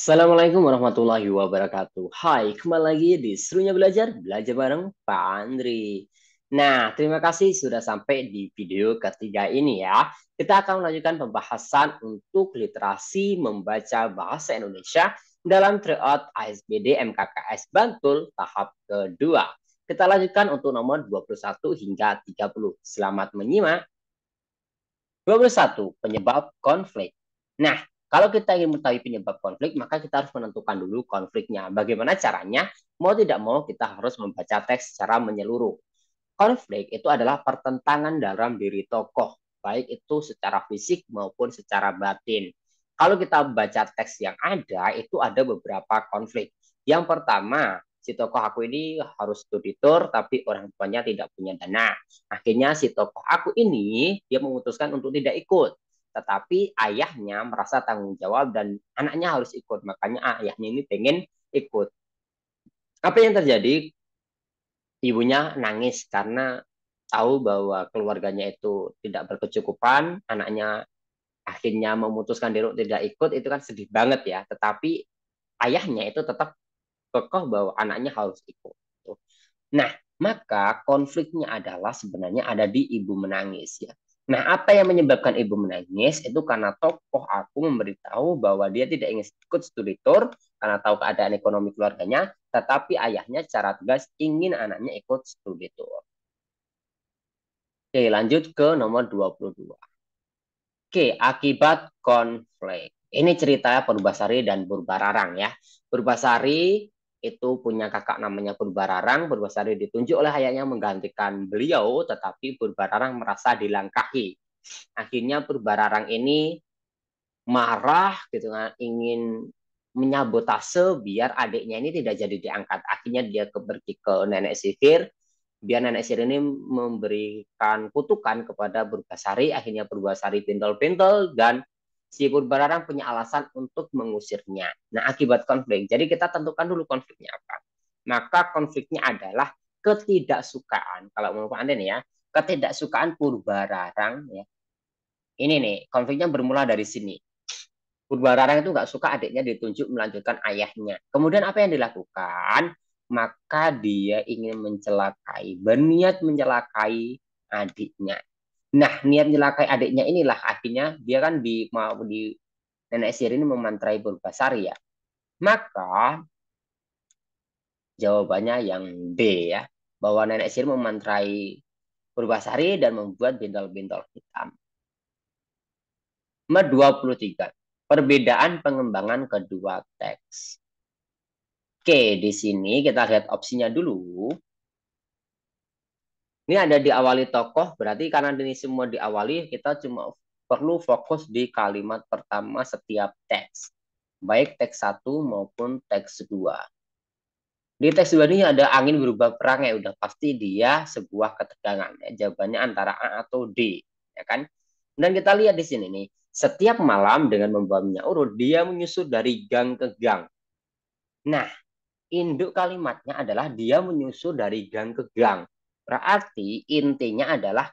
Assalamualaikum warahmatullahi wabarakatuh. Hai, kembali lagi di Serunya Belajar, belajar bareng Pak Andri. Nah, terima kasih sudah sampai di video ketiga ini ya. Kita akan melanjutkan pembahasan untuk literasi membaca bahasa Indonesia dalam tryout ASBD MKKS Bantul tahap kedua. Kita lanjutkan untuk nomor 21 hingga 30. Selamat menyimak. 21. Penyebab konflik. Nah, kalau kita ingin mengetahui penyebab konflik, maka kita harus menentukan dulu konfliknya. Bagaimana caranya? Mau tidak mau, kita harus membaca teks secara menyeluruh. Konflik itu adalah pertentangan dalam diri tokoh, baik itu secara fisik maupun secara batin. Kalau kita baca teks yang ada, itu ada beberapa konflik. Yang pertama, si tokoh aku ini harus studi tour, tapi orang tuanya tidak punya dana. Akhirnya si tokoh aku ini, dia memutuskan untuk tidak ikut. Tetapi ayahnya merasa tanggung jawab dan anaknya harus ikut. Makanya ayahnya ini pengen ikut. Apa yang terjadi? Ibunya nangis karena tahu bahwa keluarganya itu tidak berkecukupan, anaknya akhirnya memutuskan diri untuk tidak ikut, itu kan sedih banget ya. Tetapi ayahnya itu tetap kokoh bahwa anaknya harus ikut. Nah, maka konfliknya adalah sebenarnya ada di ibu menangis ya. Nah, apa yang menyebabkan ibu menangis itu karena tokoh aku memberitahu bahwa dia tidak ingin ikut studi tour karena tahu keadaan ekonomi keluarganya, tetapi ayahnya secara tegas ingin anaknya ikut studi tour. Oke, lanjut ke nomor 22. Oke, akibat konflik. Ini ceritanya Purbasari dan Purbararang ya. Purbasari itu punya kakak namanya Purbararang. Purbasari ditunjuk oleh ayahnya menggantikan beliau, tetapi Purbararang merasa dilangkahi. Akhirnya Purbararang ini marah gitu kan, ingin menyabotase biar adiknya ini tidak jadi diangkat. Akhirnya dia pergi ke nenek sihir, biar nenek sihir ini memberikan kutukan kepada Purbasari. Akhirnya Purbasari pintel-pintel dan si Purbararang punya alasan untuk mengusirnya. Nah, akibat konflik. Jadi kita tentukan dulu konfliknya apa. Maka konfliknya adalah ketidaksukaan. Kalau menurut Anda nih ya, ketidaksukaan Purbararang ya. Ini nih, konfliknya bermula dari sini. Purbararang itu nggak suka adiknya ditunjuk melanjutkan ayahnya. Kemudian apa yang dilakukan? Maka dia ingin mencelakai, berniat mencelakai adiknya. Nah, niat mencelakai adiknya inilah akhirnya dia kan mau di nenek sihir ini memantrai Purbasari ya. Maka jawabannya yang B ya, bahwa nenek sihir memantrai Purbasari dan membuat bintol-bintol hitam. Nomor 23. Perbedaan pengembangan kedua teks. Oke, di sini kita lihat opsinya dulu. Ini ada diawali tokoh, berarti karena ini semua diawali, kita cuma perlu fokus di kalimat pertama setiap teks. Baik teks 1 maupun teks 2. Di teks 2 ini ada angin berubah perang ya, udah pasti dia sebuah ketegangan. Ya. Jawabannya antara A atau D. Ya kan? Dan kita lihat di sini nih, setiap malam dengan membawa minyak urut, dia menyusur dari gang ke gang. Nah, induk kalimatnya adalah dia menyusul dari gang ke gang. Berarti intinya adalah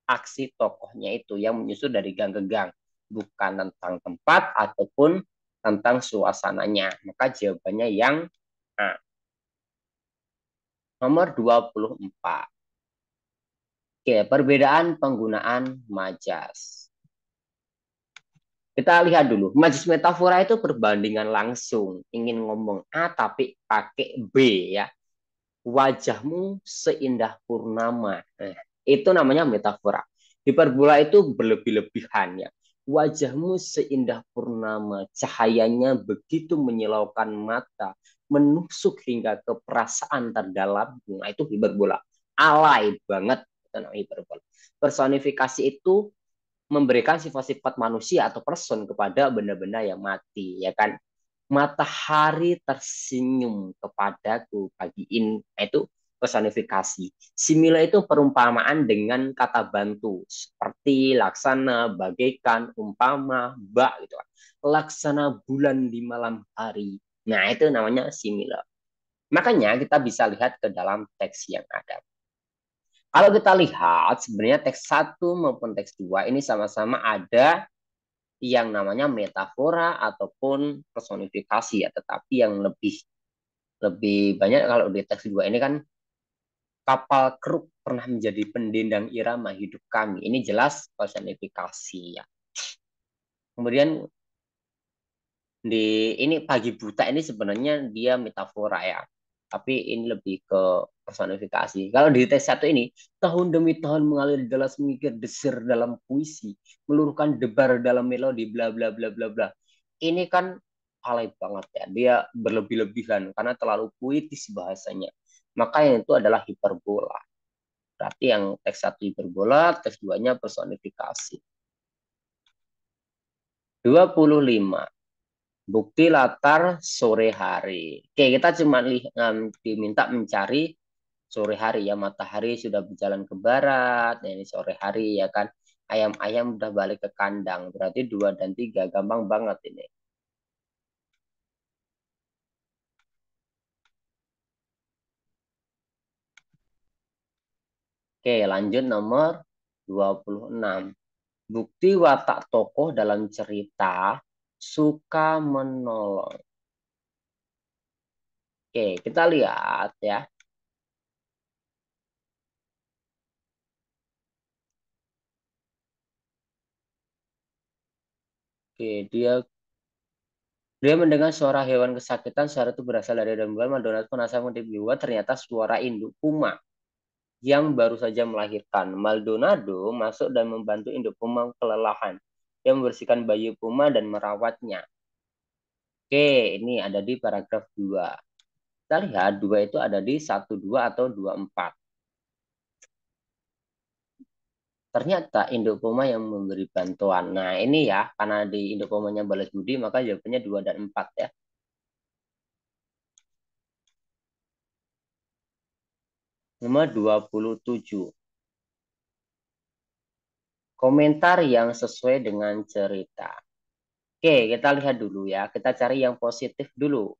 aksi tokohnya itu yang menyusul dari gang ke gang. Bukan tentang tempat ataupun tentang suasananya. Maka jawabannya yang A. Nomor 24. Oke, perbedaan penggunaan majas. Kita lihat dulu. Majas metafora itu perbandingan langsung. Ingin ngomong A tapi pakai B ya. Wajahmu seindah purnama. Nah, itu namanya metafora. Hiperbola itu berlebih-lebihan ya. Wajahmu seindah purnama, cahayanya begitu menyilaukan mata, menusuk hingga ke perasaan terdalam. Nah, itu hiperbola. Alay banget itu namanya hiperbola. Personifikasi itu memberikan sifat-sifat manusia atau person kepada benda-benda yang mati, ya kan? Matahari tersenyum kepadaku pagi ini. Nah, itu personifikasi. Simila itu perumpamaan dengan kata bantu. Seperti laksana, bagaikan, umpama, bak. Gitu. Laksana bulan di malam hari. Nah, itu namanya simila. Makanya kita bisa lihat ke dalam teks yang ada. Kalau kita lihat, sebenarnya teks 1 maupun teks 2 ini sama-sama ada yang namanya metafora ataupun personifikasi ya, tetapi yang lebih lebih banyak kalau di teks dua ini kan kapal keruk pernah menjadi pendendang irama hidup kami. Ini jelas personifikasi ya. Kemudian di ini pagi buta ini sebenarnya dia metafora ya. Tapi ini lebih ke personifikasi. Kalau di teks satu ini, tahun demi tahun mengalir deras mikir desir dalam puisi, meluruhkan debar dalam melodi, bla bla bla bla bla. Ini kan alay banget ya. Dia berlebih-lebihan karena terlalu puitis bahasanya. Maka yang itu adalah hiperbola. Berarti yang teks satu hiperbola, teks duanya personifikasi. 25. Bukti latar sore hari. Oke, kita cuma diminta mencari sore hari ya. Matahari sudah berjalan ke barat. Nah, ini sore hari ya kan. Ayam-ayam udah balik ke kandang. Berarti 2 dan 3. Gampang banget ini. Oke, lanjut nomor 26. Bukti watak tokoh dalam cerita suka menolong. Oke, kita lihat ya. Oke, dia mendengar suara hewan kesakitan. Suara itu berasal dari dalam bulan. Maldonado penasaran mengintip jiwa. Ternyata suara induk puma yang baru saja melahirkan. Maldonado masuk dan membantu induk puma kelelahan. Dia membersihkan bayi puma dan merawatnya. Oke, ini ada di paragraf 2. Kita lihat 2 itu ada di 1, 2 atau 2, 4. Ternyata induk puma yang memberi bantuan. Nah, ini ya, karena di induk pumanya balas budi, maka jawabannya 2 dan 4 ya. Nomor 27. Komentar yang sesuai dengan cerita. Oke, kita lihat dulu ya. Kita cari yang positif dulu.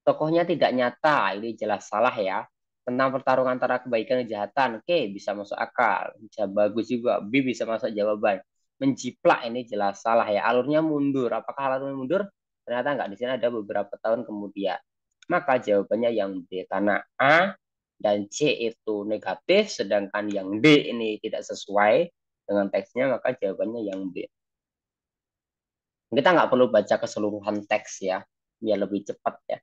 Tokohnya tidak nyata, ini jelas salah ya. Tentang pertarungan antara kebaikan dan kejahatan, oke, bisa masuk akal. Bisa bagus juga. B bisa masuk jawaban. Menjiplak ini jelas salah ya. Alurnya mundur. Apakah alurnya mundur? Ternyata enggak. Di sini ada beberapa tahun kemudian. Maka jawabannya yang B. Karena A dan C itu negatif, sedangkan yang D ini tidak sesuai dengan teksnya, maka jawabannya yang B. Kita nggak perlu baca keseluruhan teks ya, biar lebih cepat ya.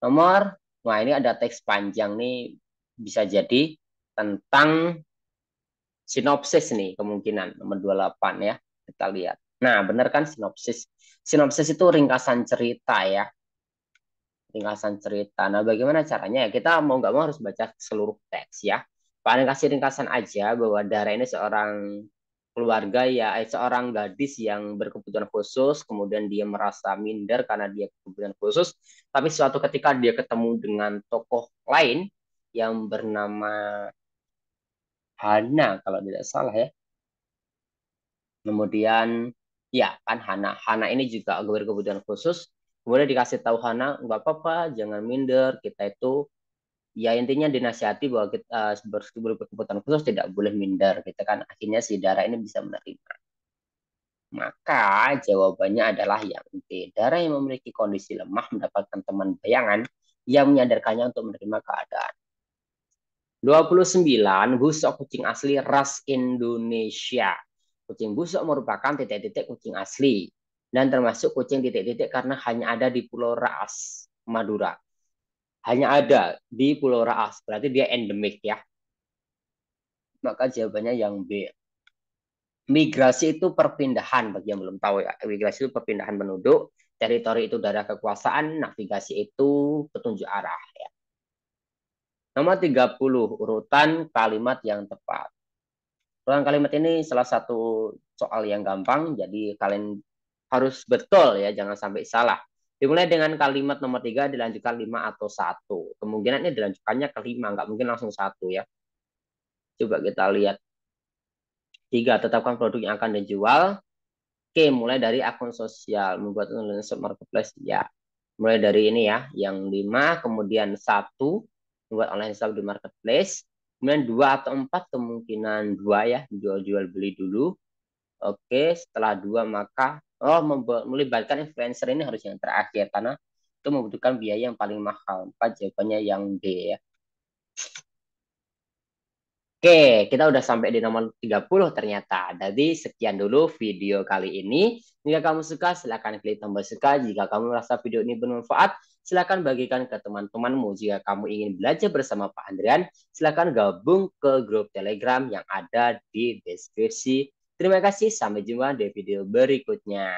Nomor, nah ini ada teks panjang nih, bisa jadi tentang sinopsis nih kemungkinan, nomor 28 ya, kita lihat. Nah, benar kan sinopsis? Sinopsis itu ringkasan cerita ya, ringkasan cerita. Nah, bagaimana caranya? Ya, kita mau nggak mau harus baca seluruh teks ya. Paling kasih ringkasan aja bahwa Dara ini seorang keluarga ya, seorang gadis yang berkebutuhan khusus, kemudian dia merasa minder karena dia berkebutuhan khusus, tapi suatu ketika dia ketemu dengan tokoh lain yang bernama Hana kalau tidak salah ya. Kemudian ya kan Hana ini juga berkebutuhan khusus. Kemudian dikasih tahu Hana, nggak apa-apa, jangan minder, kita itu ya intinya dinasihati bahwa kita berkebutuhan khusus tidak boleh minder gitu kan. Akhirnya si Dara ini bisa menerima. Maka jawabannya adalah yang B. Darah yang memiliki kondisi lemah mendapatkan teman bayangan yang menyadarkannya untuk menerima keadaan. 29. Busok kucing asli ras Indonesia. Kucing busok merupakan titik-titik kucing asli. Dan termasuk kucing titik-titik karena hanya ada di Pulau Raas, Madura. Hanya ada di Pulau Raas. Berarti dia endemik ya. Maka jawabannya yang B. Migrasi itu perpindahan bagi yang belum tahu ya. Migrasi itu perpindahan penduduk, teritori itu daerah kekuasaan, navigasi itu petunjuk arah ya. Nomor 30, urutan kalimat yang tepat. Urutan kalimat ini salah satu soal yang gampang, jadi kalian harus betul ya, jangan sampai salah. Dimulai dengan kalimat nomor 3 dilanjutkan 5 atau 1. Kemungkinan ini dilanjutkannya ke 5, nggak mungkin langsung 1 ya. Coba kita lihat. 3, tetapkan produk yang akan dijual. Oke, mulai dari akun sosial, membuat online shop marketplace ya. Mulai dari ini ya, yang 5, kemudian 1, membuat online shop di marketplace. Kemudian 2 atau 4, kemungkinan 2 ya, jual-jual beli dulu. Oke, setelah 2 maka Oh, melibatkan influencer ini harus yang terakhir karena itu membutuhkan biaya yang paling mahal. Empat, jawabannya yang D ya. Oke, kita udah sampai di nomor 30 ternyata. Jadi sekian dulu video kali ini. Jika kamu suka, silahkan klik tombol suka. Jika kamu merasa video ini bermanfaat, silahkan bagikan ke teman-temanmu. Jika kamu ingin belajar bersama Pak Andrian, silahkan gabung ke grup Telegram yang ada di deskripsi. Terima kasih, sampai jumpa di video berikutnya.